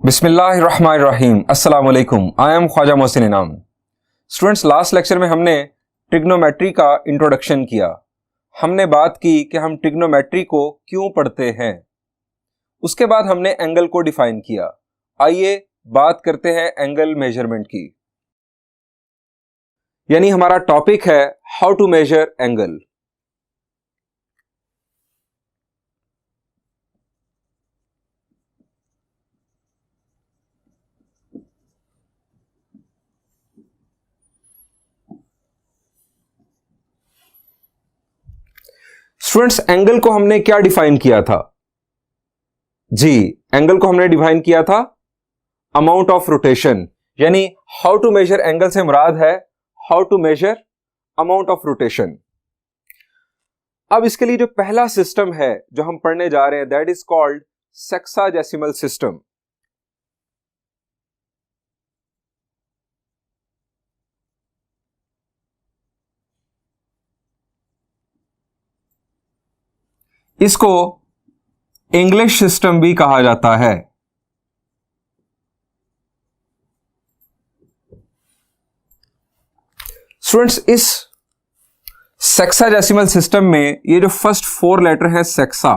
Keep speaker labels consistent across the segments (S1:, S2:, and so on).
S1: बिस्मिल्लाहिर्रहमानिर्रहीम। अस्सलाम वालेकुम। आई एम ख्वाजा मोहसिन इनाम। स्टूडेंट्स, लास्ट लेक्चर में हमने ट्रिग्नोमेट्री का इंट्रोडक्शन किया। हमने बात की कि हम ट्रिग्नोमेट्री को क्यों पढ़ते हैं। उसके बाद हमने एंगल को डिफाइन किया। आइए बात करते हैं एंगल मेजरमेंट की, यानी हमारा टॉपिक है how to measure angle. Students, angle को हमने क्या डिफाइन किया था? जी, एंगल को हमने डिफाइन किया था अमाउंट ऑफ रोटेशन, यानी हाउ टू मेजर एंगल से मुराद है how to measure amount of rotation. अब इसके लिए जो पहला सिस्टम है जो हम पढ़ने जा रहे हैं, that is called sexagesimal system. इसको इंग्लिश सिस्टम भी कहा जाता है। स्टूडेंट्स, इस सेक्साडेसिमल सिस्टम में ये जो फर्स्ट 4 लेटर है सेक्सा,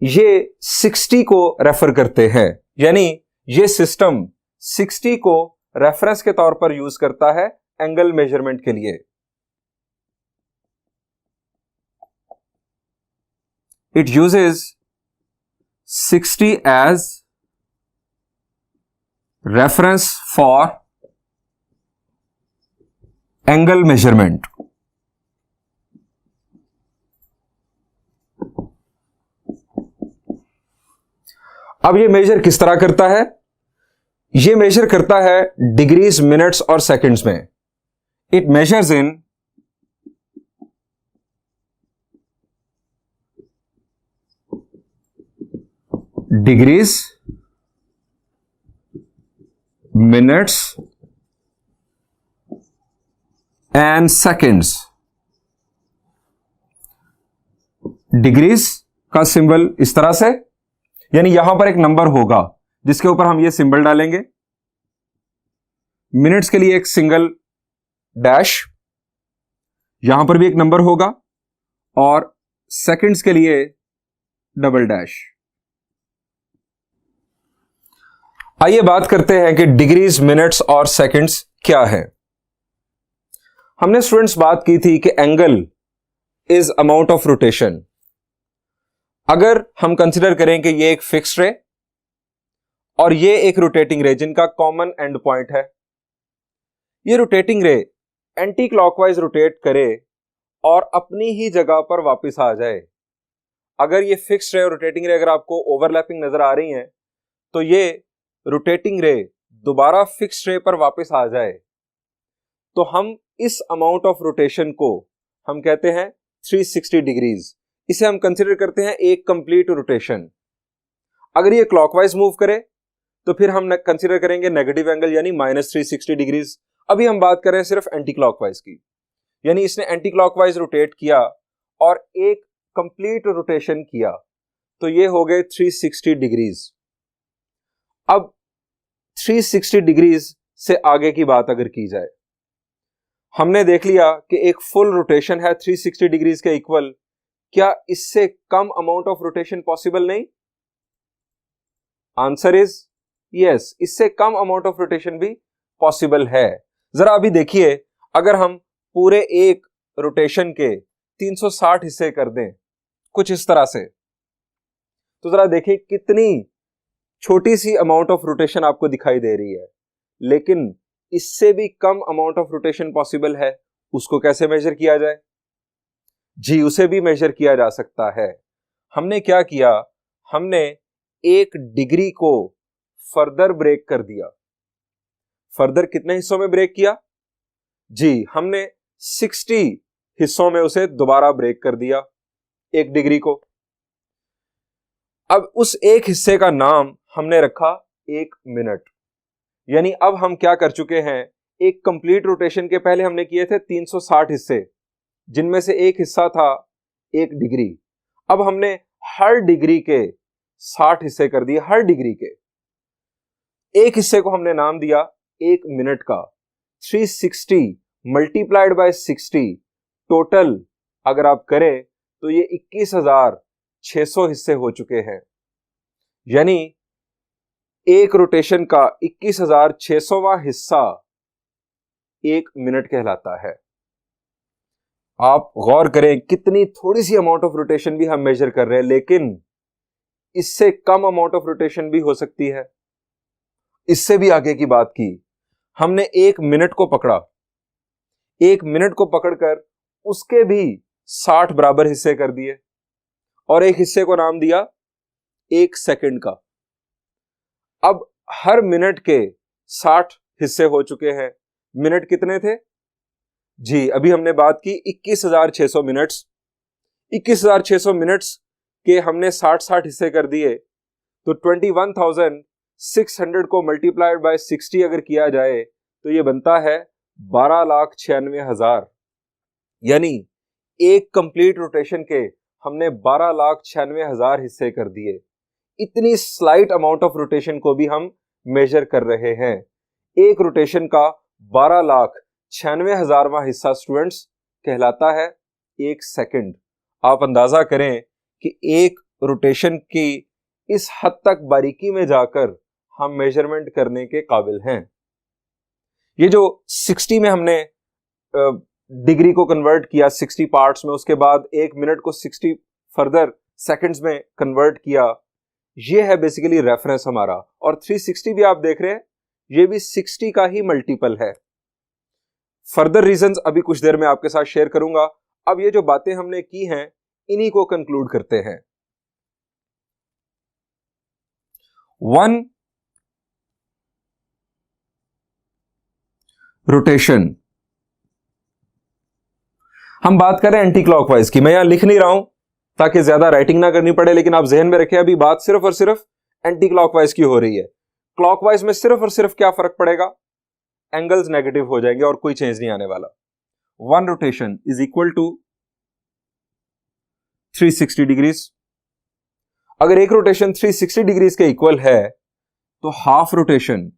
S1: ये 60 को रेफर करते हैं, यानी ये सिस्टम 60 को रेफरेंस के तौर पर यूज करता है एंगल मेजरमेंट के लिए। It uses 60 as reference for angle measurement. अब ये मेजर किस तरह करता है? ये मेजर करता है डिग्रीज, मिनट्स और सेकंड्स में। It measures in degrees, minutes and seconds. Degrees का सिंबल इस तरह से, यानी यहां पर एक नंबर होगा जिसके ऊपर हम ये सिंबल डालेंगे। मिनट्स के लिए एक सिंगल डैश, यहां पर भी एक नंबर होगा, और सेकेंड्स के लिए डबल डैश। आइए बात करते हैं कि डिग्रीज, मिनट्स और सेकंड्स क्या है। हमने स्टूडेंट्स बात की थी कि angle is amount of rotation. अगर हम कंसिडर करें कि ये एक फिक्स्ड रे और ये एक रोटेटिंग रे जिनका कॉमन एंड पॉइंट है, ये रोटेटिंग रे एंटी क्लॉकवाइज रोटेट करे और अपनी ही जगह पर वापस आ जाए। अगर ये फिक्स्ड रे और रोटेटिंग रे अगर आपको ओवरलैपिंग नजर आ रही हैं, तो ये रोटेटिंग रे दोबारा फिक्स्ड रे पर वापस आ जाए, तो हम इस अमाउंट ऑफ रोटेशन को हम कहते हैं 360 डिग्रीज। इसे हम कंसीडर करते हैं एक कंप्लीट रोटेशन। अगर ये क्लॉकवाइज मूव करे तो फिर हम कंसीडर करेंगे नेगेटिव एंगल, यानी -360 डिग्रीज। अभी हम बात कर रहे हैं सिर्फ एंटी क्लॉकवाइज की, यानी इसने एंटी क्लॉकवाइज रोटेट किया और एक कंप्लीट रोटेशन किया, तो ये हो गए 360 डिग्रीज। अब 360 डिग्रीज से आगे की बात अगर की जाए, हमने देख लिया कि एक फुल रोटेशन है 360 डिग्रीज के इक्वल। क्या इससे कम अमाउंट ऑफ रोटेशन पॉसिबल नहीं? आंसर इज यस, इससे कम अमाउंट ऑफ रोटेशन भी पॉसिबल है। जरा अभी देखिए, अगर हम पूरे एक रोटेशन के 360 हिस्से कर दें कुछ इस तरह से, तो जरा देखिए कितनी छोटी सी अमाउंट ऑफ रोटेशन आपको दिखाई दे रही है, लेकिन इससे भी कम अमाउंट ऑफ रोटेशन पॉसिबल है। उसको कैसे मेजर किया जाए? जी, उसे भी मेजर किया जा सकता है। हमने क्या किया? हमने एक डिग्री को फर्दर ब्रेक कर दिया। फर्दर कितने हिस्सों में ब्रेक किया? जी, हमने 60 हिस्सों में उसे दोबारा ब्रेक कर दिया, एक डिग्री को। अब उस एक हिस्से का नाम हमने रखा 1 मिनट। यानी अब हम क्या कर चुके हैं, एक कंप्लीट रोटेशन के पहले हमने किए थे 360 हिस्से, जिनमें से एक हिस्सा था 1 डिग्री। अब हमने हर डिग्री के 60 हिस्से कर दिए हर डिग्री के। एक हिस्से को हमने नाम दिया 1 मिनट का। 360 मल्टीप्लाइड बाय 60 टोटल अगर आप करें तो ये 21,600 हिस्से हो चुके हैं। यानी एक रोटेशन का 21,600वां हिस्सा 1 मिनट कहलाता है। आप गौर करें कितनी थोड़ी सी अमाउंट ऑफ रोटेशन भी हम मेजर कर रहे हैं, लेकिन इससे कम अमाउंट ऑफ रोटेशन भी हो सकती है। इससे भी आगे की बात की, हमने 1 मिनट को पकड़ा, 1 मिनट को पकड़कर उसके भी 60 बराबर हिस्से कर दिए और एक हिस्से को नाम दिया 1 सेकंड का। अब हर मिनट के 60 हिस्से हो चुके हैं। मिनट कितने थे जी? अभी हमने बात की 21,600 मिनट्स। 21,600 मिनट्स के हमने 60 हिस्से कर दिए, तो 21,600 को मल्टीप्लाइड बाय 60 अगर किया जाए तो ये बनता है 12,96,000। यानी एक कंप्लीट रोटेशन के हमने 12,96,000 हिस्से कर दिए। इतनी स्लाइट अमाउंट ऑफ रोटेशन को भी हम मेजर कर रहे हैं। एक रोटेशन का 12,96,000वां हिस्सा स्टूडेंट्स कहलाता है 1 सेकंड। आप अंदाजा करें कि एक रोटेशन की इस हद तक बारीकी में जाकर हम मेजरमेंट करने के काबिल हैं। ये जो 60 में हमने डिग्री को कन्वर्ट किया 60 पार्ट्स में, उसके बाद 1 मिनट को 60 फर्दर सेकंड्स में कन्वर्ट किया, ये है बेसिकली रेफरेंस हमारा। और 360 भी आप देख रहे हैं, ये भी 60 का ही मल्टीपल है। फर्दर रीजंस अभी कुछ देर में आपके साथ शेयर करूंगा। अब ये जो बातें हमने की हैं इन्हीं को कंक्लूड करते हैं। 1 रोटेशन, हम बात करें एंटी क्लॉकवाइज की। मैं यहां लिख नहीं रहा हूं ताकि ज्यादा राइटिंग ना करनी पड़े, लेकिन आप जहन में रखें अभी बात सिर्फ और सिर्फ एंटी क्लॉकवाइज की हो रही है। क्लॉकवाइज में सिर्फ और सिर्फ क्या फर्क पड़ेगा? एंगल्स नेगेटिव हो जाएंगे और कोई चेंज नहीं आने वाला। 1 rotation is equal to 360 degrees. अगर एक रोटेशन 360 डिग्रीज के इक्वल है तो हाफ रोटेशन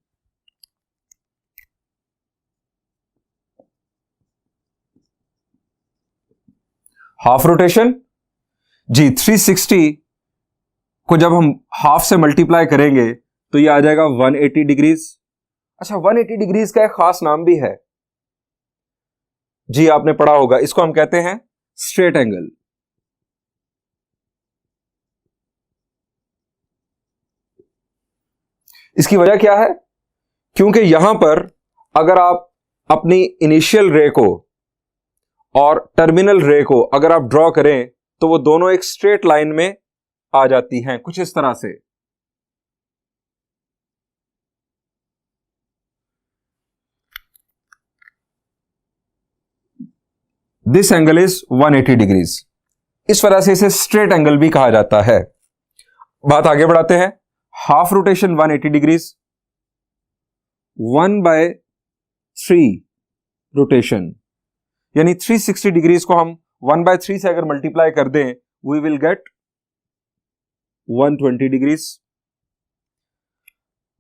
S1: जी 360 को जब हम हाफ से मल्टीप्लाई करेंगे तो ये आ जाएगा 180 डिग्रीज। अच्छा, 180 डिग्रीज का एक खास नाम भी है जी, आपने पढ़ा होगा, इसको हम कहते हैं स्ट्रेट एंगल। इसकी वजह क्या है? क्योंकि यहां पर अगर आप अपनी इनिशियल रे को और टर्मिनल रे को अगर आप ड्रॉ करें तो वो दोनों एक स्ट्रेट लाइन में आ जाती हैं, कुछ इस तरह से। This angle is 180 degrees. इस वजह से इसे स्ट्रेट एंगल भी कहा जाता है। बात आगे बढ़ाते हैं। हाफ रोटेशन 180 डिग्रीज, 1/3 रोटेशन, यानी 360 डिग्रीज को हम 1/3 से अगर मल्टीप्लाई कर दें वी विल गेट 120 डिग्रीज।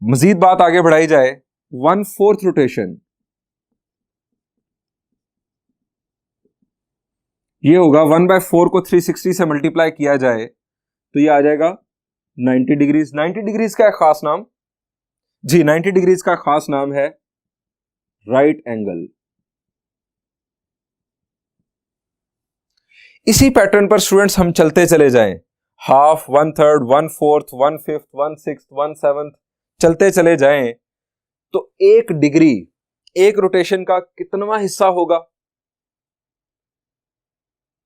S1: मजीद बात आगे बढ़ाई जाए, 1/4 रोटेशन, ये होगा 1/4 को 360 से मल्टीप्लाई किया जाए तो ये आ जाएगा 90 डिग्रीज। 90 डिग्रीज का एक खास नाम जी, 90 डिग्रीज का खास नाम है राइट एंगल। इसी पैटर्न पर स्टूडेंट्स हम चलते चले जाएं, हाफ, 1/3, 1/4, 1/5, 1/6, 1/7 चलते चले जाएं तो एक डिग्री एक रोटेशन का कितनावां हिस्सा होगा?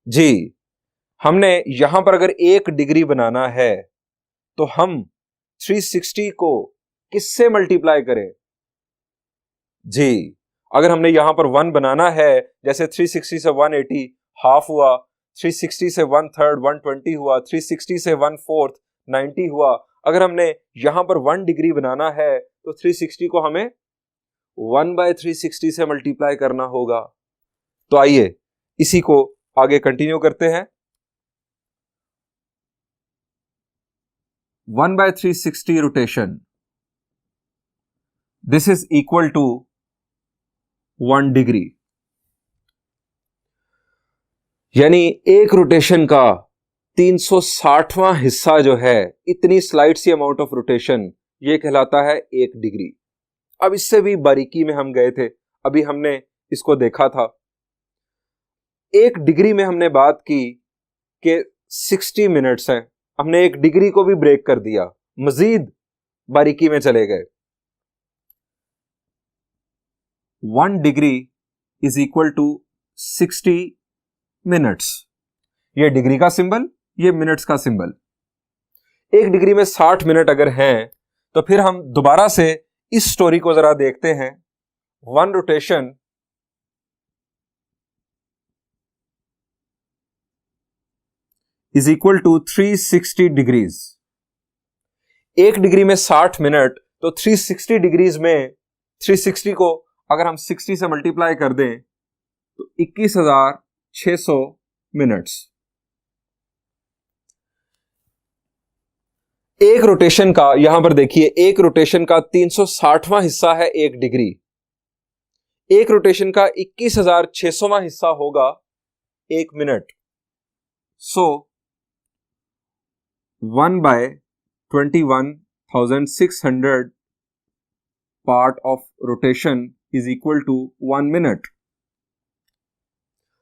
S1: जी, हमने यहां पर अगर 1 डिग्री बनाना है तो हम 360 को किससे मल्टीप्लाई करें? जी, अगर हमने यहां पर 1 बनाना है, जैसे 360 से 180 हाफ हुआ, 360 से 1/3 120 हुआ, 360 से 1/4 90 हुआ। अगर हमने यहां पर 1 डिग्री बनाना है तो 360 को हमें 1/360 से मल्टीप्लाई करना होगा। तो आइए इसी को आगे कंटिन्यू करते हैं। 1/360 rotation, this is equal to 1 degree. यानी एक रोटेशन का 360वां हिस्सा जो है, इतनी स्लाइड सी अमाउंट ऑफ रोटेशन, ये कहलाता है 1 डिग्री। अब इससे भी बारीकी में हम गए थे, अभी हमने इसको देखा था। 1 डिग्री में हमने बात की कि 60 मिनट्स हैं, हमने 1 डिग्री को भी ब्रेक कर दिया, मजीद बारीकी में चले गए। 1 degree is equal to 60 minutes. ये डिग्री का सिंबल, ये मिनट्स का सिंबल। 1 डिग्री में 60 मिनट अगर हैं, तो फिर हम दोबारा से इस स्टोरी को जरा देखते हैं। 1 rotation is equal to 360 degrees. 1 degree में 60 मिनट, तो 360 डिग्रीज में 360 को अगर हम 60 से मल्टीप्लाई कर दें तो 21,600 मिनट्स। एक रोटेशन का, यहां पर देखिए, एक रोटेशन का 360वां हिस्सा है 1 डिग्री। एक रोटेशन का 21,600वां हिस्सा होगा 1 minute. So 1/21,600 part of rotation is equal to 1 minute.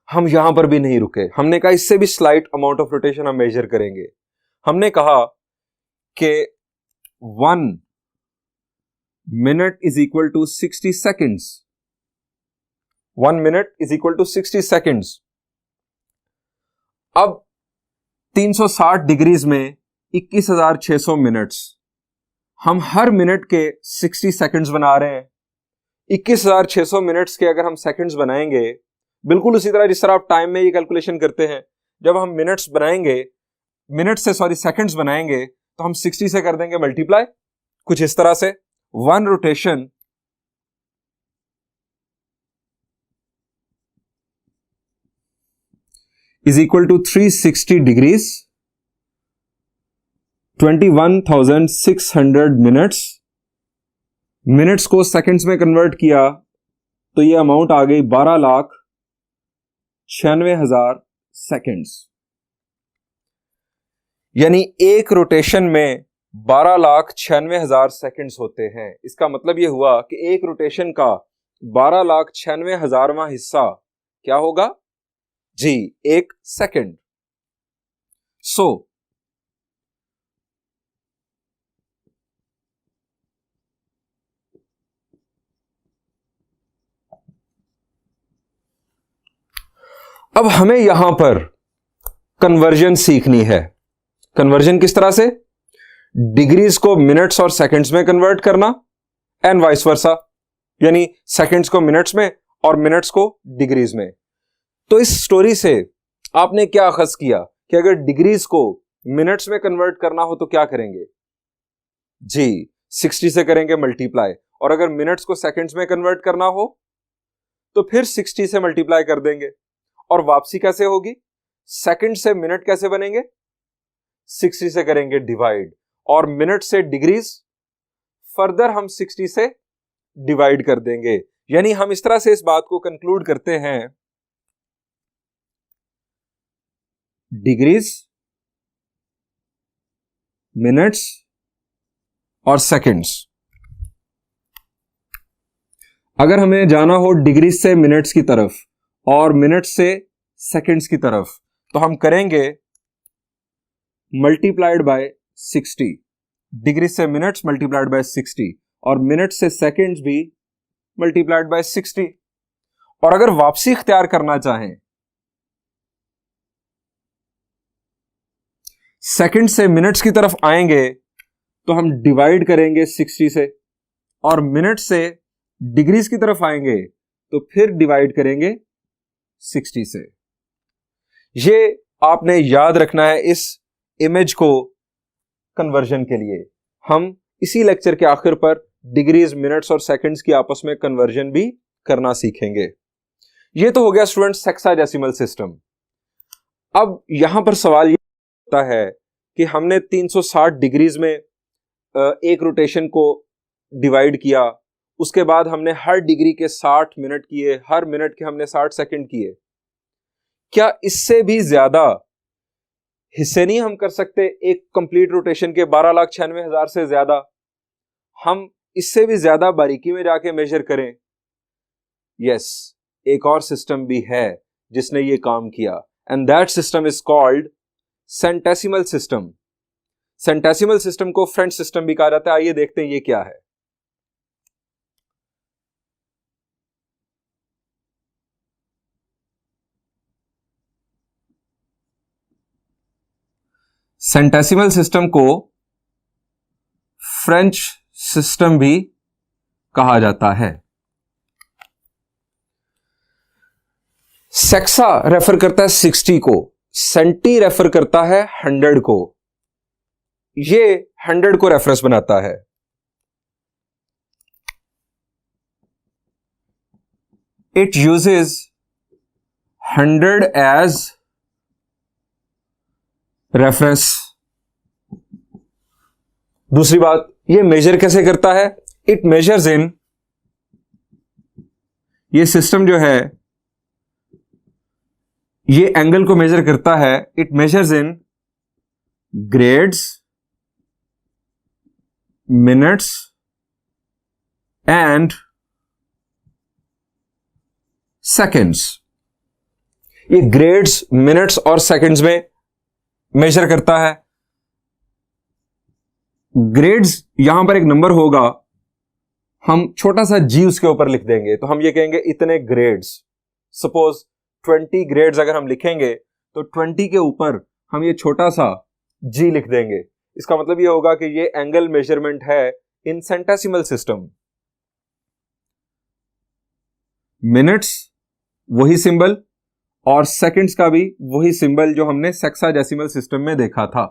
S1: हम यहां पर भी नहीं रुके, हमने कहा इससे भी स्लाइट अमाउंट ऑफ रोटेशन हम मेजर करेंगे। हमने कहा कि 1 minute is equal to 60 seconds. 1 minute is equal to 60 seconds. अब 360 डिग्रीज में 21,600 मिनट्स, हम हर मिनट के 60 सेकेंड्स बना रहे हैं। 21,600 मिनट्स के अगर हम सेकेंड्स बनाएंगे, बिल्कुल उसी तरह जिस तरह आप टाइम में ये कैलकुलेशन करते हैं, जब हम मिनट्स बनाएंगे, सेकेंड्स बनाएंगे, तो हम 60 से कर देंगे मल्टीप्लाई, कुछ इस तरह से। 1 rotation is equal to 360 degrees, 21,600 minutes. Minutes को सेकेंड्स में कन्वर्ट किया तो ये अमाउंट आ गई 12,96,000 सेकेंड्स। यानी एक रोटेशन में 12,96,000 सेकेंड्स होते हैं। इसका मतलब यह हुआ कि एक रोटेशन का 12,96,000वां हिस्सा क्या होगा जी? 1 सेकेंड। सो अब हमें यहां पर कन्वर्जन सीखनी है। कन्वर्जन किस तरह से? डिग्रीज को मिनट्स और सेकंड्स में कन्वर्ट करना एंड वाइस वर्सा, यानी सेकंड्स को मिनट्स में और मिनट्स को डिग्रीज में। तो इस स्टोरी से आपने क्या अखज़ किया कि अगर डिग्रीज को मिनट्स में कन्वर्ट करना हो तो क्या करेंगे जी? 60 से करेंगे मल्टीप्लाई, और अगर मिनट्स को सेकंड्स में कन्वर्ट करना हो तो फिर 60 से मल्टीप्लाई कर देंगे। और वापसी कैसे होगी? सेकंड से मिनट कैसे बनेंगे? 60 से करेंगे डिवाइड, और मिनट से डिग्रीज फर्दर हम 60 से डिवाइड कर देंगे। यानी हम इस तरह से इस बात को कंक्लूड करते हैं, डिग्रीज, मिनट्स और सेकंड्स। अगर हमें जाना हो डिग्रीज से मिनट्स की तरफ और मिनट्स से सेकंड्स की तरफ, तो हम करेंगे मल्टीप्लाइड बाय 60। डिग्री से मिनट्स मल्टीप्लाइड बाय 60 और मिनट से सेकंड्स भी मल्टीप्लाइड बाय 60। और अगर वापसी इख्तियार करना चाहें, सेकंड से मिनट्स की तरफ आएंगे तो हम डिवाइड करेंगे 60 से, और मिनट से डिग्रीज की तरफ आएंगे तो फिर डिवाइड करेंगे 60 से। ये आपने याद रखना है इस इमेज को कन्वर्जन के लिए। हम इसी लेक्चर के आखिर पर डिग्रीज, मिनट्स और सेकंड्स की आपस में कन्वर्जन भी करना सीखेंगे। ये तो हो गया स्टूडेंट्स हेक्साडेसिमल सिस्टम। अब यहां पर सवाल ये होता है कि हमने 360 डिग्रीज में एक रोटेशन को डिवाइड किया, उसके बाद हमने हर डिग्री के 60 मिनट किए, हर मिनट के हमने 60 सेकंड किए। क्या इससे भी ज्यादा हिस्से नहीं हम कर सकते एक कंप्लीट रोटेशन के? 12,96,000 से ज्यादा हम इससे भी ज्यादा बारीकी में जाके मेजर करें। यस, एक और सिस्टम भी है जिसने ये काम किया, and that system is called centesimal system. Centesimal system को फ्रेंच सिस्टम भी कहा जाता है। आइए देखते हैं ये क्या है। सेंटेसिमल सिस्टम को फ्रेंच सिस्टम भी कहा जाता है। सेक्सा रेफर करता है 60 को, सेंटी रेफर करता है 100 को, ये 100 को रेफरेंस बनाता है। It uses 100 as reference. दूसरी बात, ये मेजर कैसे करता है? इट मेजर्स इन, ये सिस्टम जो है ये एंगल को मेजर करता है। It measures in grades, minutes and seconds. ये ग्रेड्स, मिनट्स और सेकेंड्स में मेजर करता है। ग्रेड्स, यहां पर एक नंबर होगा, हम छोटा सा जी उसके ऊपर लिख देंगे, तो हम ये कहेंगे इतने ग्रेड्स। सपोज 20 ग्रेड्स अगर हम लिखेंगे तो 20 के ऊपर हम ये छोटा सा जी लिख देंगे। इसका मतलब ये होगा कि ये एंगल मेजरमेंट है इन सेंटेसिमल सिस्टम। मिनट्स वही सिंबल और सेकंड्स का भी वही सिंबल जो हमने सेक्साडेसिमल सिस्टम में देखा था।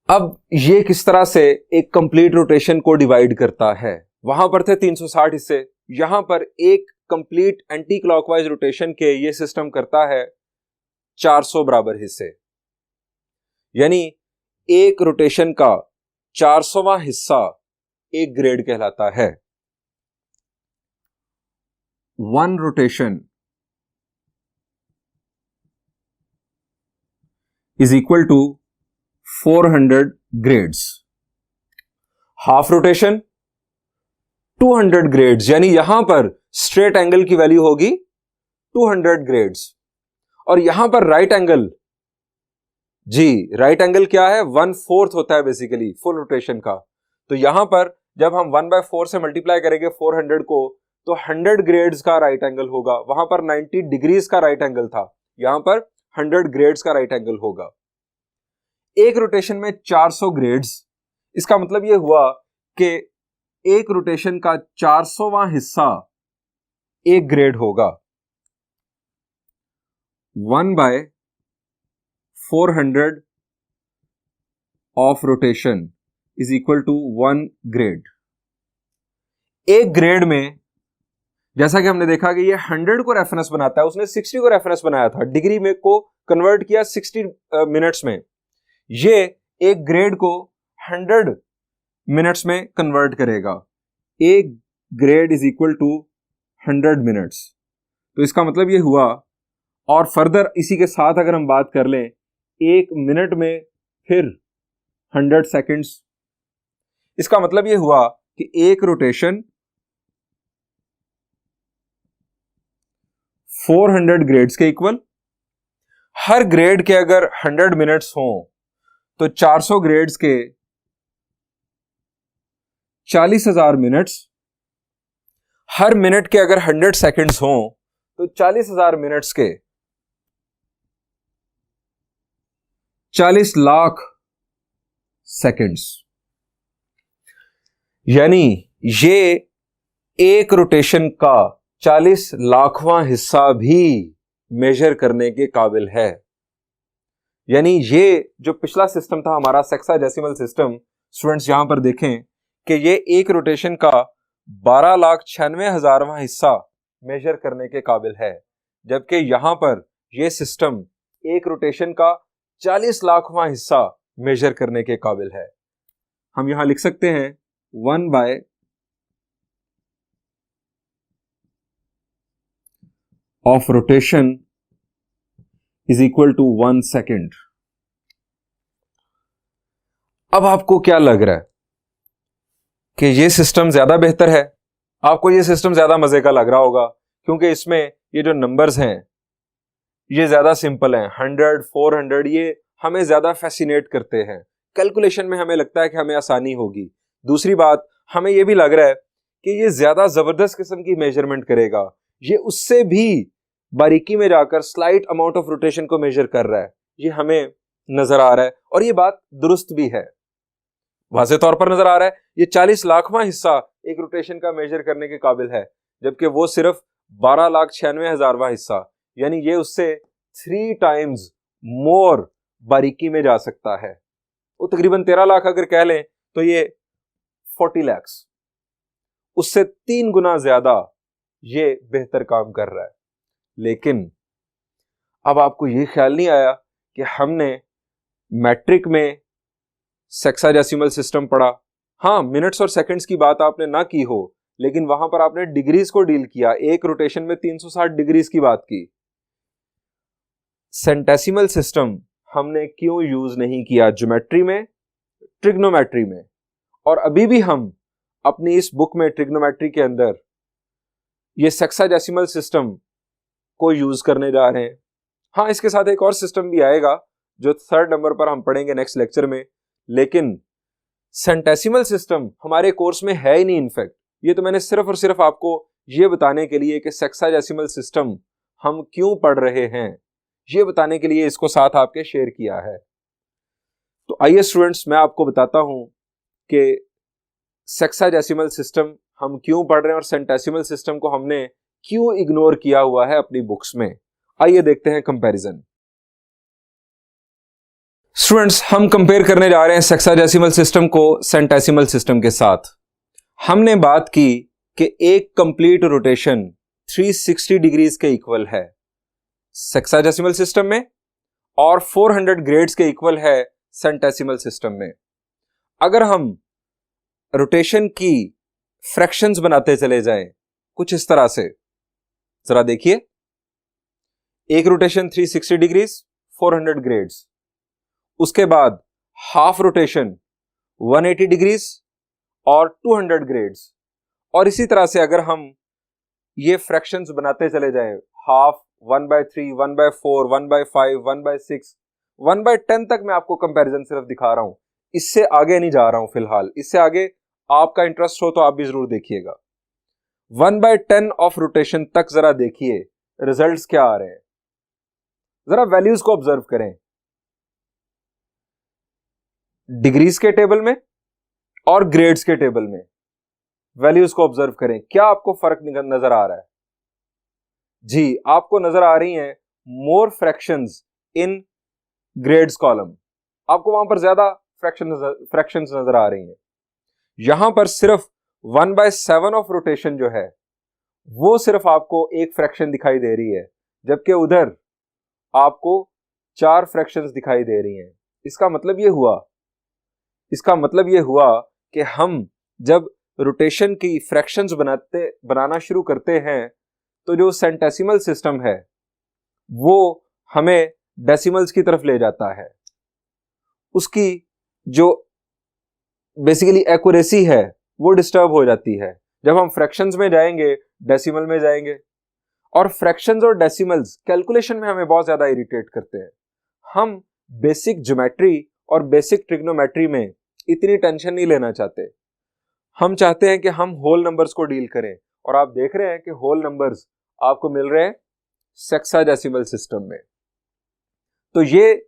S1: अब ये किस तरह से एक कंप्लीट रोटेशन को डिवाइड करता है? वहां पर थे 360 हिस्से, यहां पर एक कंप्लीट एंटी क्लॉकवाइज रोटेशन के ये सिस्टम करता है 400 बराबर हिस्से। यानी एक रोटेशन का 400वां हिस्सा एक ग्रेड कहलाता है। One rotation is equal to 400 grades. Half rotation 200 grades, यानी यहां पर स्ट्रेट एंगल की वैल्यू होगी 200 ग्रेड्स। और यहां पर राइट एंगल, जी राइट एंगल क्या है? 1/4 होता है बेसिकली फुल रोटेशन का। तो यहां पर जब हम 1/4 से मल्टीप्लाई करेंगे 400 को, तो 100 ग्रेड्स का राइट एंगल होगा। वहां पर 90 डिग्रीज का राइट एंगल था, यहां पर 100 ग्रेड्स का राइट एंगल होगा। एक रोटेशन में 400 ग्रेड्स, इसका मतलब यह हुआ कि एक रोटेशन का 400वां हिस्सा एक ग्रेड होगा। 1/400 of rotation is equal to 1 grade. एक ग्रेड में जैसा कि हमने देखा कि ये 100 को रेफरेंस बनाता है, उसने 60 को रेफरेंस बनाया था, डिग्री में को कन्वर्ट किया 60 मिनट्स में। ये एक ग्रेड को 100 मिनट्स में कन्वर्ट करेगा। एक grade is equal to 100 minutes. तो इसका मतलब ये हुआ, और फर्दर इसी के साथ अगर हम बात कर लें, एक मिनट में फिर 100 सेकंड्स। इसका मतलब ये हुआ कि एक रोटेशन 400 ग्रेड्स के इक्वल। हर ग्रेड के अगर 100 मिनट्स हों तो 400 ग्रेड्स के 40,000 मिनट्स। हर मिनट के अगर 100 सेकंड्स हों तो 40,000 मिनट्स के 40 लाख सेकंड्स। यानी ये एक रोटेशन का 40 लाखवां हिस्सा भी मेजर करने के काबिल है। यानी ये जो पिछला सिस्टम था हमारा सेक्साडेसिमल सिस्टम, स्टूडेंट्स यहां पर देखें कि ये एक रोटेशन का 12,96,000वां हिस्सा मेजर करने के काबिल है, जबकि यहां पर यह सिस्टम एक रोटेशन का 40 लाखवां हिस्सा मेजर करने के काबिल है। हम यहां लिख सकते हैं 1 by of rotation is equal to 1 second. अब आपको क्या लग रहा है कि ये सिस्टम ज्यादा बेहतर है? आपको ये सिस्टम ज्यादा मजे का लग रहा होगा क्योंकि इसमें ये जो नंबर्स हैं ये ज्यादा सिंपल हैं। 100, 400 ये हमें ज्यादा फैसिनेट करते हैं। कैलकुलेशन में हमें लगता है कि हमें आसानी होगी। दूसरी बात, हमें ये भी लग रहा है कि ये ज्यादा जबरदस्त किस्म की मेजरमेंट करेगा। ये उससे भी बारीकी में जाकर स्लाइट अमाउंट ऑफ रोटेशन को मेजर कर रहा है। ये हमें नजर आ रहा है और ये बात दुरुस्त भी है, वाज़े तौर पर नजर आ रहा है। ये 40 लाखवां हिस्सा एक रोटेशन का मेजर करने के काबिल है, जबकि वो सिर्फ 12,96,000वां हिस्सा, यानी ये उससे 3 टाइम्स मोर बारीकी में जा सकता है। वो तकरीबन 13 लाख अगर कह लें तो ये 40 लाख, उससे 3 गुना ज्यादा ये बेहतर काम कर रहा है। लेकिन अब आपको ये ख्याल नहीं आया कि हमने मैट्रिक में सेक्साडेसिमल सिस्टम पढ़ा। हाँ, मिनट्स और सेकंड्स की बात आपने ना की हो, लेकिन वहां पर आपने डिग्रीज को डील किया। एक रोटेशन में 360 डिग्रीज की बात की। सेंटेसिमल सिस्टम हमने क्यों यूज नहीं किया ज्योमेट्री में, ट्रिग्नोमेट्री में? और अभी भी हम अपनी इस बुक में ट्रिग्नोमेट्री के अंदर ये सेक्साडेसिमल सिस्टम को यूज करने जा रहे हैं। हाँ, इसके साथ एक और सिस्टम भी आएगा जो 3rd नंबर पर हम पढ़ेंगे नेक्स्ट लेक्चर में, लेकिन सेंटेसिमल सिस्टम हमारे कोर्स में है ही नहीं। इनफैक्ट ये तो मैंने सिर्फ और सिर्फ आपको ये बताने के लिए कि सेक्साडेसिमल सिस्टम हम क्यों पढ़ रहे हैं, ये बताने के लिए इसको साथ आपके शेयर किया है। तो आइए स्टूडेंट्स, मैं आपको बताता हूं कि सेक्साडेसिमल सिस्टम हम क्यों पढ़ रहे हैं और सेंटेसिमल सिस्टम को हमने क्यों इग्नोर किया हुआ है अपनी बुक्स में। आइए देखते हैं कंपैरिजन। स्टूडेंट्स, हम कंपेयर करने जा रहे हैं सेक्साडेसिमल सिस्टम को सेंटेसिमल सिस्टम के साथ। हमने बात की कि एक कंप्लीट रोटेशन 360 डिग्रीज के इक्वल है सेक्साडेसिमल सिस्टम में और 400 ग्रेड्स के इक्वल है सेंटेसिमल सिस्टम में। अगर हम रोटेशन की फ्रैक्शंस बनाते चले जाएं कुछ इस तरह से, जरा देखिए, एक रोटेशन 360 डिग्रीज 400 ग्रेड्स, उसके बाद हाफ रोटेशन 180 डिग्रीज और 200 ग्रेड्स, और इसी तरह से अगर हम ये फ्रैक्शंस बनाते चले जाएं, हाफ, 1/3, 1/4, 1/5, 1/6, 1/10 तक मैं आपको कंपैरिजन सिर्फ दिखा रहा हूं, इससे आगे नहीं जा रहा हूं फिलहाल। इससे आगे आपका इंटरेस्ट हो तो आप भी जरूर देखिएगा। 1/10 ऑफ रोटेशन तक जरा देखिए रिजल्ट्स क्या आ रहे हैं, जरा वैल्यूज को ऑब्जर्व करें डिग्रीज के टेबल में और ग्रेड्स के टेबल में। वैल्यूज को ऑब्जर्व करें, क्या आपको फर्क नजर आ रहा है? जी, आपको नजर आ रही हैं मोर फ्रैक्शंस इन ग्रेड्स कॉलम। आपको वहां पर ज्यादा फ्रैक्शंस नजर आ रही हैं। यहां पर सिर्फ 1/7 ऑफ रोटेशन जो है वो सिर्फ आपको एक फ्रैक्शन दिखाई दे रही है, जबकि उधर आपको 4 फ्रैक्शंस दिखाई दे रही हैं। इसका मतलब ये हुआ कि हम जब रोटेशन की फ्रैक्शंस बनाना शुरू करते हैं तो जो सेंटेसिमल सिस्टम है वो हमें डेसिमल्स की तरफ ले जाता है। उसकी जो बेसिकली एक्यूरेसी है वो डिस्टर्ब हो जाती है। जब हम फ्रैक्शंस में जाएंगे डेसिमल में जाएंगे, और फ्रैक्शंस और डेसिमल्स कैलकुलेशन में हमें बहुत ज्यादा इरिटेट करते हैं। हम बेसिक ज्योमेट्री और बेसिक ट्रिग्नोमेट्री में इतनी टेंशन नहीं लेना चाहते। हम चाहते हैं कि हम होल नंबर्स को डील करें, और आप देख रहे हैं कि होल नंबर्स आपको मिल रहे हैं सेक्साडेसिमल सिस्टम में। तो ये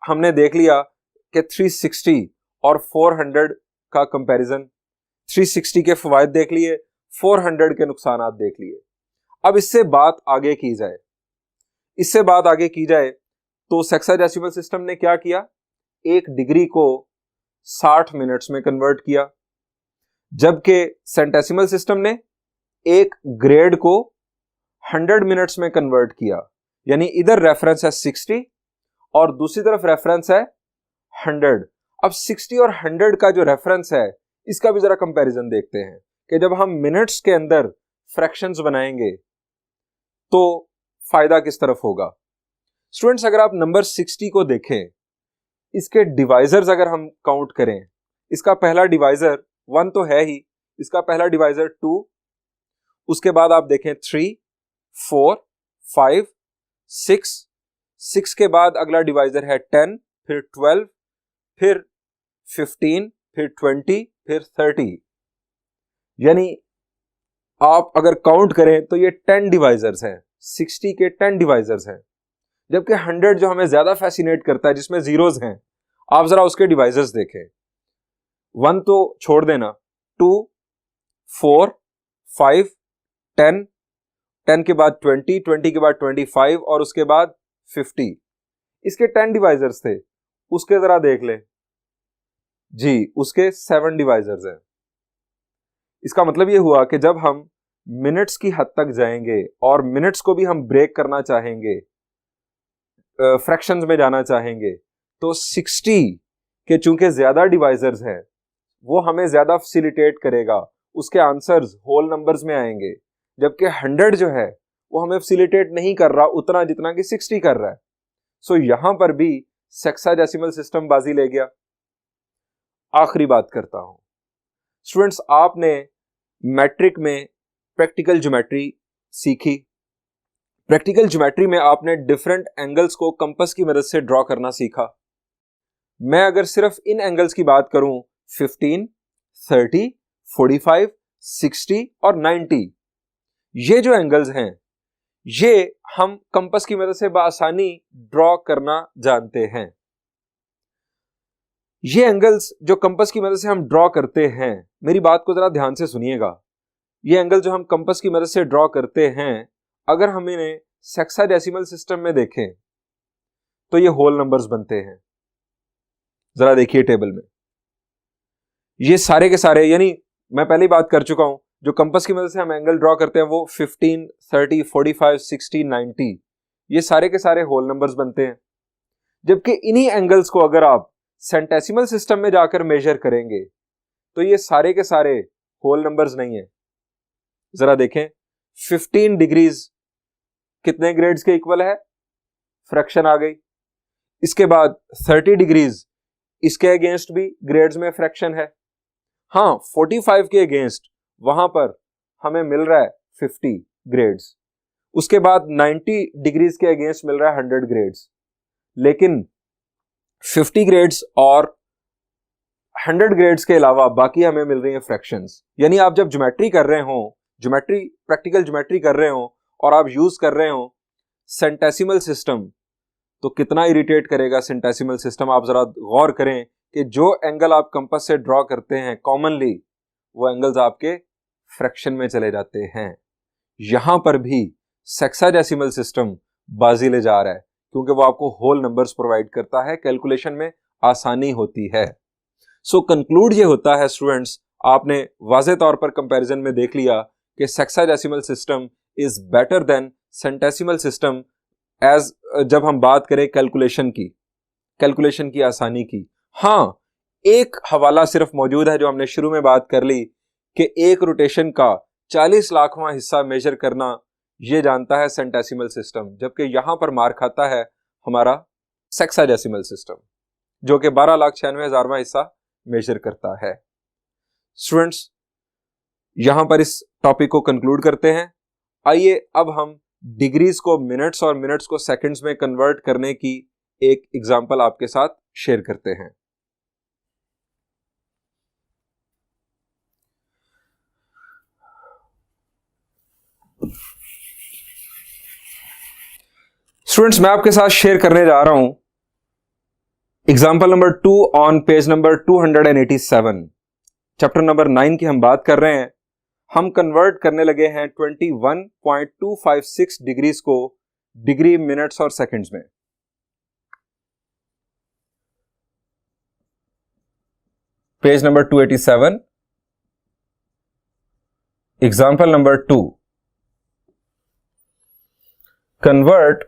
S1: हमने देख लिया कि 360 और 400 का कंपैरिजन, 360 के फवायद देख लिए, 400 के नुकसानात देख लिए। अब इससे बात आगे की जाए तो सेक्साडेसिमल सिस्टम ने क्या किया, एक डिग्री को 60 मिनट्स में कन्वर्ट किया, जबकि सेंटेसिमल सिस्टम ने एक ग्रेड को 100 मिनट्स में कन्वर्ट किया। यानी इधर रेफरेंस है 60 और दूसरी तरफ रेफरेंस है 100। अब 60 और 100 का जो रेफरेंस है इसका भी जरा कंपैरिजन देखते हैं कि जब हम मिनट्स के अंदर फ्रैक्शंस बनाएंगे तो फायदा किस तरफ होगा। स्टूडेंट्स, अगर आप नंबर 60 को देखें, इसके डिवाइजर्स अगर हम काउंट करें, इसका पहला डिवाइजर 1 तो है ही, इसका पहला डिवाइजर 2, उसके बाद आप देखें 3, 4, 5, 6, 6 के बाद अगला डिवाइजर है 10, फिर 12, फिर 15, फिर 20, फिर 30। यानी आप अगर काउंट करें तो ये 10 डिवाइजर्स हैं, 60 के 10 डिवाइजर्स हैं। जबकि 100 जो हमें ज्यादा फैसिनेट करता है, जिसमें जीरोस हैं, आप जरा उसके डिवाइजर्स देखें। 1 तो छोड़ देना, 2, 4, 5, 10, 10 के बाद 20, 20 के बाद 25 और उसके बाद 50। इसके 10 डिवाइजर्स थे, उसके जरा देख ले जी, उसके 7 डिवाइजर्स हैं। इसका मतलब यह हुआ कि जब हम मिनट्स की हद तक जाएंगे और मिनट्स को भी हम ब्रेक करना चाहेंगे, फ्रैक्शंस में जाना चाहेंगे, तो 60 के चूंकि ज्यादा डिवाइजर्स हैं वो हमें ज्यादा फैसिलिटेट करेगा, उसके आंसर्स होल नंबर्स में आएंगे। जबकि 100 जो है वो हमें फैसिलिटेट नहीं कर रहा उतना जितना कि 60 कर रहा है। सो यहां पर भी सेक्साडेसिमल सिस्टम बाजी ले गया। आखिरी बात करता हूं स्टूडेंट्स, आपने मैट्रिक में प्रैक्टिकल ज्योमेट्री सीखी। प्रैक्टिकल ज्योमेट्री में आपने डिफरेंट एंगल्स को कंपास की मदद से ड्रॉ करना सीखा। मैं अगर सिर्फ इन एंगल्स की बात करूं, 15, 30, 45, 60 और 90, ये जो एंगल्स हैं ये हम कंपास की मदद से बआसानी ड्रॉ करना जानते हैं। ये एंगल्स जो कंपास की मदद से हम ड्रॉ करते हैं, मेरी बात को जरा ध्यान से सुनिएगा, ये एंगल जो हम कंपास की मदद से ड्रॉ करते हैं, अगर हम इन्हें सेक्साडेसिमल सिस्टम में देखें तो ये होल नंबर्स बनते हैं। जरा देखिए टेबल में, ये सारे के सारे, यानी मैं पहले ही बात कर चुका हूं, जो कंपास की मदद से हम एंगल ड्रॉ करते हैं वो 15, 30, 45, 60, 90, ये सारे के सारे होल नंबर्स बनते हैं। जबकि इन्हीं एंगल्स को अगर आप सेंटेसिमल सिस्टम में जाकर मेजर करेंगे तो ये सारे के सारे होल नंबर्स नहीं है। जरा देखें, 15 डिग्रीज कितने ग्रेड्स के इक्वल है, फ्रैक्शन आ गई। इसके बाद 30 डिग्रीज, इसके अगेंस्ट भी ग्रेड्स में फ्रैक्शन है। हाँ, 45 के अगेंस्ट वहां पर हमें मिल रहा है 50 ग्रेड्स। उसके बाद 90 डिग्रीज के अगेंस्ट मिल रहा है 100 ग्रेड्स। लेकिन 50 ग्रेड्स और 100 ग्रेड्स के अलावा बाकी हमें मिल रही है फ्रैक्शंस। यानी आप जब ज्योमेट्री कर रहे हो, ज्योमेट्री, प्रैक्टिकल ज्योमेट्री कर रहे हो और आप यूज कर रहे हो सेंटेसिमल सिस्टम, तो कितना इरिटेट करेगा सेंटेसिमल सिस्टम। आप जरा गौर करें कि जो एंगल आप कंपास से ड्रॉ करते हैं कॉमनली, वो एंगल्स आपके फ्रैक्शन में चले जाते हैं। यहां पर भी सेक्साडेसिमल सिस्टम बाजी ले जा रहा है क्योंकि वो आपको होल नंबर्स प्रोवाइड करता है, कैलकुलेशन में आसानी होती है। सो कंक्लूड ये होता है स्टूडेंट्स, आपने वाज़ेह तौर पर कंपैरिजन में देख लिया कि sexadecimal system is better than centesimal system as, जब हम बात करें कैलकुलेशन की आसानी की। हाँ, एक हवाला सिर्फ मौजूद है जो हमने शुरू में बात कर ली कि एक रोटेशन का 40 लाखवां हिस्सा मेजर करना ये जानता है सेंटेसिमल सिस्टम, जबकि यहां पर मार खाता है हमारा सेक्साडेसिमल सिस्टम जो कि 12,96,000वां हिस्सा मेजर करता है। स्टूडेंट्स, यहां पर इस टॉपिक को कंक्लूड करते हैं। आइए अब हम डिग्रीज को मिनट्स और मिनट्स को सेकंड्स में कन्वर्ट करने की एक एग्जांपल आपके साथ शेयर करते हैं। स्टूडेंट्स, मैं आपके साथ शेयर करने जा रहा हूं example number 2 on page number 287। Chapter number 9 की हम बात कर रहे हैं। हम कन्वर्ट करने लगे हैं 21.256 डिग्रीज को डिग्री, मिनट्स और सेकंड्स में। Page number 287, example number 2, convert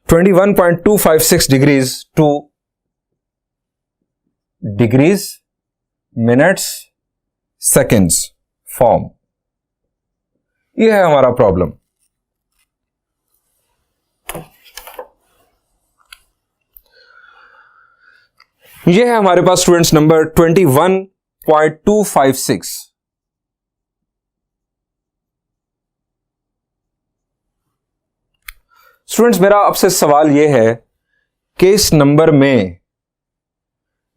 S1: 21.256 degrees two degrees minutes seconds form. यह है हमारा प्रॉब्लम। यह है हमारे पास स्टूडेंट्स नंबर 21.256। स्टूडेंट्स मेरा आपसे सवाल यह है कि इस नंबर में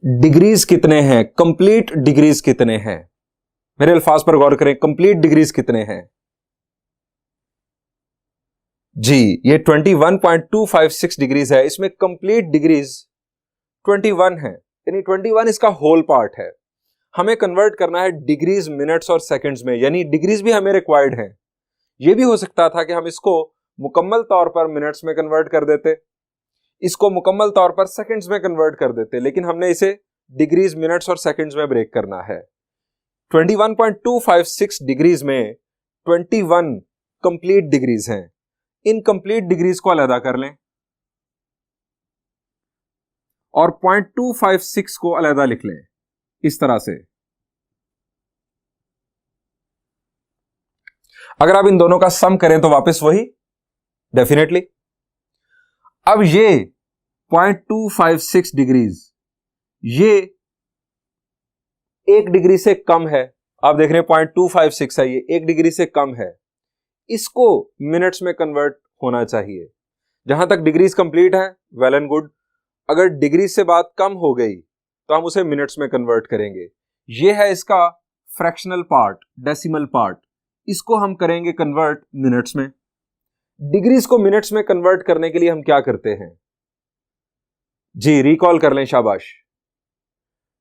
S1: डिग्रीज कितने हैं, कंप्लीट डिग्रीज कितने हैं। मेरे अल्फाज पर गौर करें, कंप्लीट डिग्रीज कितने हैं जी। ये 21.256 डिग्रीज है, इसमें कंप्लीट डिग्रीज 21 है, यानी 21 इसका होल पार्ट है। हमें कन्वर्ट करना है डिग्रीज मिनट्स और सेकंड्स में, यानी डिग्रीज भी हमें रिक्वायर्ड है। यह भी हो सकता था कि हम इसको मुकम्मल तौर पर मिनट्स में कन्वर्ट कर देते, इसको मुकम्मल तौर पर सेकंड्स में कन्वर्ट कर देते, लेकिन हमने इसे डिग्रीज मिनट्स और सेकंड्स में ब्रेक करना है। 21.256 डिग्रीज में 21 कंप्लीट डिग्रीज हैं। इन कंप्लीट डिग्रीज को अलग कर लें और 0.256 को अलग लिख लें इस तरह से। अगर आप इन दोनों का सम करें तो वापस वही डेफिनेटली। अब ये 0.256 डिग्रीज ये 1 डिग्री से कम है। आप देख रहे हैं 0.256 है, ये 1 डिग्री से कम है। इसको मिनट्स में कन्वर्ट होना चाहिए। जहां तक डिग्रीज कंप्लीट है वेल एंड गुड। अगर डिग्री से बात कम हो गई तो हम उसे मिनट्स में कन्वर्ट करेंगे। यह है इसका फ्रैक्शनल पार्ट, डेसिमल पार्ट, इसको हम करेंगे कन्वर्ट मिनट्स में। डिग्रीज को मिनट्स में कन्वर्ट करने के लिए हम क्या करते हैं जी, रिकॉल कर लें, शाबाश।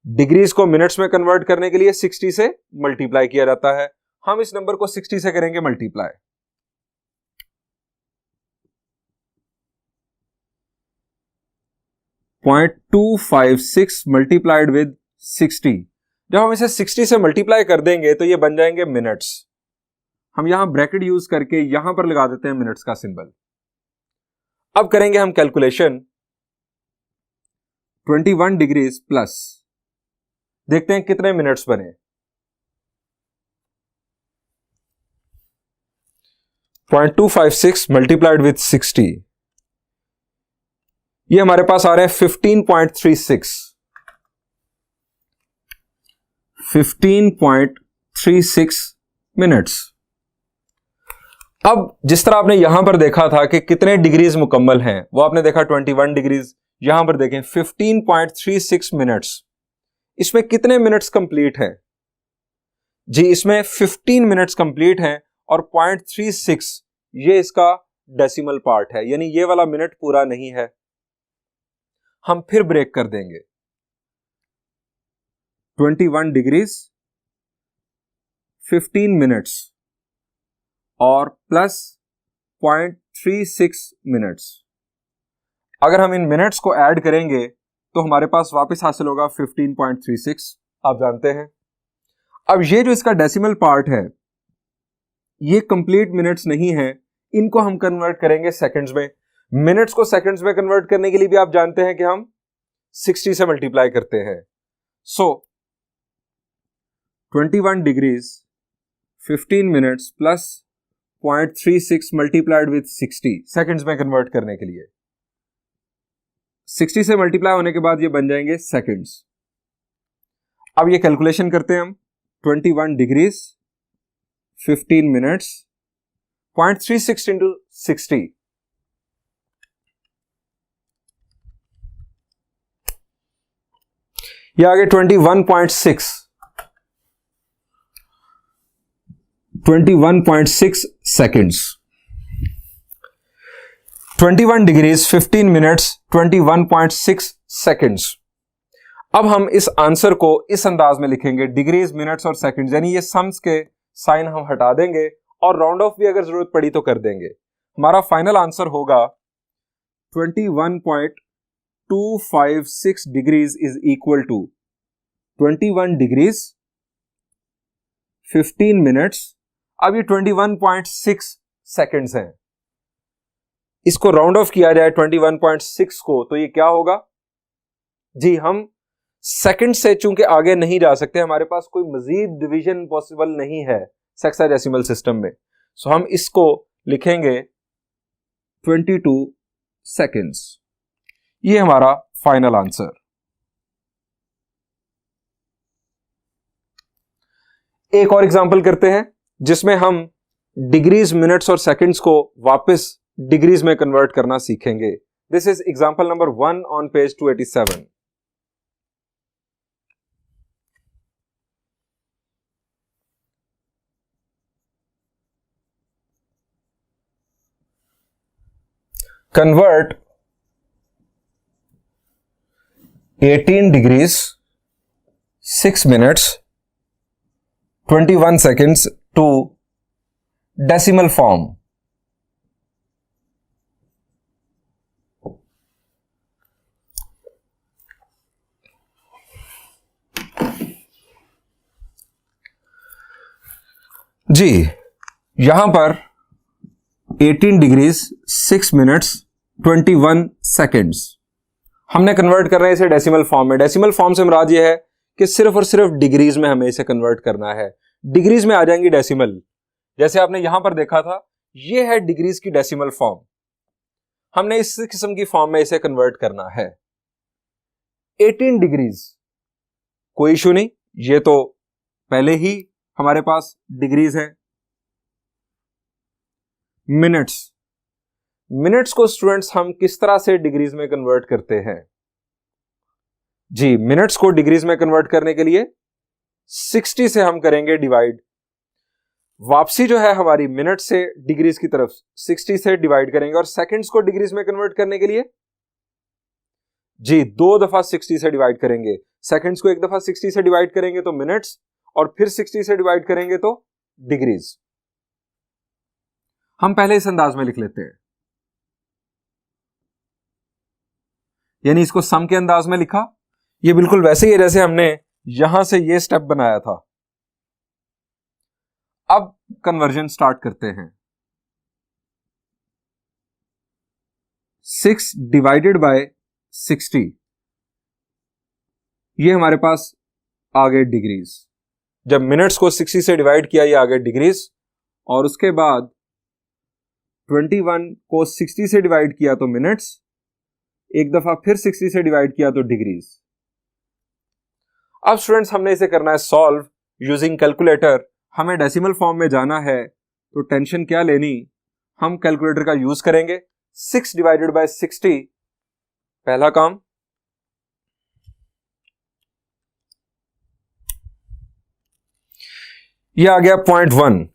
S1: डिग्रीज को मिनट्स में कन्वर्ट करने के लिए 60 से मल्टीप्लाई किया जाता है। हम इस नंबर को 60 से करेंगे मल्टीप्लाई। .256 multiplied with 60। जब हम इसे 60 से मल्टीप्लाई कर देंगे तो ये बन जाएंगे मिनट्स। हम यहां ब्रैकेट यूज करके यहां पर लगा देते हैं मिनट्स का सिंबल। अब करेंगे हम कैलकुलेशन 21 डिग्रीज प्लस, देखते हैं कितने मिनट्स बने। 0.256 मल्टीप्लाइड विद 60, ये हमारे पास आ रहे हैं 15.36 मिनट्स। अब जिस तरह आपने यहां पर देखा था कि कितने डिग्रीज मुकम्मल हैं, वो आपने देखा 21 डिग्रीज। यहां पर देखें 15.36 मिनट्स। इसमें कितने मिनट्स कंप्लीट हैं जी, इसमें 15 मिनट्स कंप्लीट हैं और 0.36 ये इसका डेसिमल पार्ट है, यानी ये वाला मिनट पूरा नहीं है। हम फिर ब्रेक कर देंगे 21 डिग्रीज 15 मिनट्स और प्लस 0.36 मिनट्स। अगर हम इन मिनट्स को ऐड करेंगे तो हमारे पास वापस हासिल होगा 15.36, आप जानते हैं। अब ये जो इसका डेसिमल पार्ट है ये कंप्लीट मिनट्स नहीं है, इनको हम कन्वर्ट करेंगे सेकंड्स में। मिनट्स को सेकंड्स में कन्वर्ट करने के लिए भी आप जानते हैं कि हम 60 से मल्टीप्लाई करते हैं। सो 21 degrees 15 minutes plus 0.36 multiplied with 60 seconds में कन्वर्ट करने के लिए 60 से मल्टीप्लाई होने के बाद ये बन जाएंगे सेकंड्स। अब ये कैलकुलेशन करते हैं हम 21 डिग्रीज 15 मिनट्स 0.36 इंटू 60, ये आगे 21.6 सेकेंड्स। 21 degrees 15 minutes 21.6 seconds. अब हम इस आंसर को इस अंदाज में लिखेंगे, डिग्रीज मिनट्स और सेकेंड्स, यानी ये सम्स के साइन हम हटा देंगे और राउंड ऑफ भी अगर जरूरत पड़ी तो कर देंगे। हमारा फाइनल आंसर होगा 21.256 degrees is equal to 21 degrees 15 minutes. अब ये 21.6 सेकेंड्स हैं। इसको राउंड ऑफ किया जाए 21.6 को, तो ये क्या होगा जी, हम सेकंड से चूंकि आगे नहीं जा सकते, हमारे पास कोई मजीद डिवीजन पॉसिबल नहीं है हेक्साडेसिमल सिस्टम में, सो हम इसको लिखेंगे 22 सेकेंड्स। ये हमारा फाइनल आंसर। एक और एग्जांपल करते हैं जिसमें हम डिग्रीज, मिनट्स और सेकंड्स को वापस डिग्रीज में कन्वर्ट करना सीखेंगे। This is example number 1 on page 287। Convert 18 degrees 6 minutes 21 seconds to decimal form. जी, यहां पर 18 डिग्रीज 6 मिनट्स 21 सेकेंड्स हमने कन्वर्ट करना है इसे डेसिमल फॉर्म में। डेसिमल फॉर्म से मुराद ये है कि सिर्फ और सिर्फ डिग्रीज में हमें इसे कन्वर्ट करना है। डिग्रीज में आ जाएंगी डेसिमल, जैसे आपने यहां पर देखा था, ये है डिग्रीज की डेसिमल फॉर्म। हमने इस किस्म की फॉर्म में इसे कन्वर्ट करना है। 18 डिग्रीज कोई इशू नहीं, ये तो पहले ही हमारे पास डिग्रीज है। मिनट्स को स्टूडेंट्स हम किस तरह से डिग्रीज में कन्वर्ट करते हैं जी? मिनट्स को डिग्रीज में कन्वर्ट करने के लिए 60 से हम करेंगे डिवाइड। वापसी जो है हमारी मिनट से डिग्रीज की तरफ 60 से डिवाइड करेंगे, और सेकंड्स को डिग्रीज में कन्वर्ट करने के लिए जी 2 दफा 60 से डिवाइड करेंगे। सेकंड्स को एक दफा 60 से डिवाइड करेंगे तो मिनट्स, और फिर 60 से डिवाइड करेंगे तो डिग्रीज। हम पहले इस अंदाज में लिख लेते हैं, यानी इसको सम के अंदाज में लिखा। ये बिल्कुल वैसे ही है जैसे हमने यहां से ये स्टेप बनाया था। अब कन्वर्जन स्टार्ट करते हैं। 6 डिवाइडेड बाय 60, ये हमारे पास आ गए डिग्रीज। जब मिनट्स को 60 से डिवाइड किया, ये आ गए डिग्रीज, और उसके बाद 21 को 60 से डिवाइड किया तो मिनट्स, एक दफा फिर 60 से डिवाइड किया तो डिग्रीज। अब स्टूडेंट्स हमने इसे करना है सॉल्व यूजिंग कैलकुलेटर। हमें डेसिमल फॉर्म में जाना है तो टेंशन क्या लेनी, हम कैलकुलेटर का यूज करेंगे। 6 डिवाइडेड बाय 60 पहला काम, यह आ गया 0.1।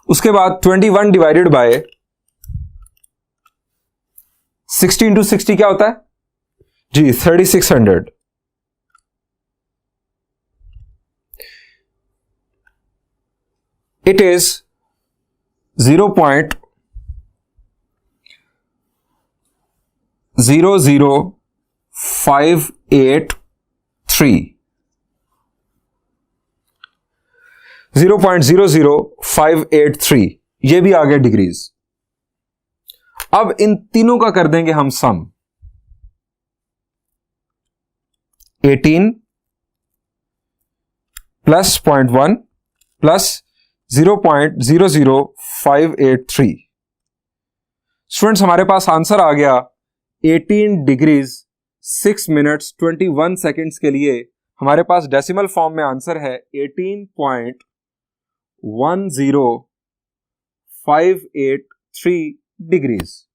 S1: उसके बाद 21 डिवाइडेड बाय 60 इंटू 60 क्या होता है जी? 3600। इट इज 0.00583 0.00583, ये भी आ गया डिग्रीज। अब इन तीनों का कर देंगे हम सम। 18 प्लस 0.1 प्लस 0.00583। स्टूडेंट्स हमारे पास आंसर आ गया 18 डिग्रीज 6 मिनट्स 21 सेकेंड्स के लिए हमारे पास डेसिमल फॉर्म में आंसर है 18.10583 degrees.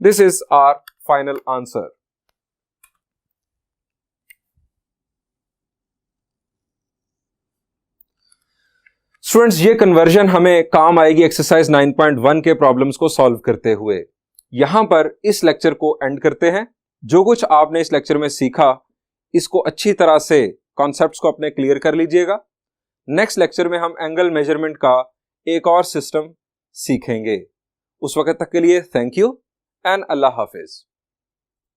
S1: This is our final answer. Students ये कन्वर्जन हमें काम आएगी एक्सरसाइज 9.1 के प्रॉब्लम्स को सॉल्व करते हुए। यहां पर इस लेक्चर को एंड करते हैं। जो कुछ आपने इस लेक्चर में सीखा, इसको अच्छी तरह से कॉन्सेप्ट्स को अपने क्लियर कर लीजिएगा। नेक्स्ट लेक्चर में हम एंगल मेजरमेंट का एक और सिस्टम सीखेंगे। उस वक्त तक के लिए thank you and Allah Hafiz.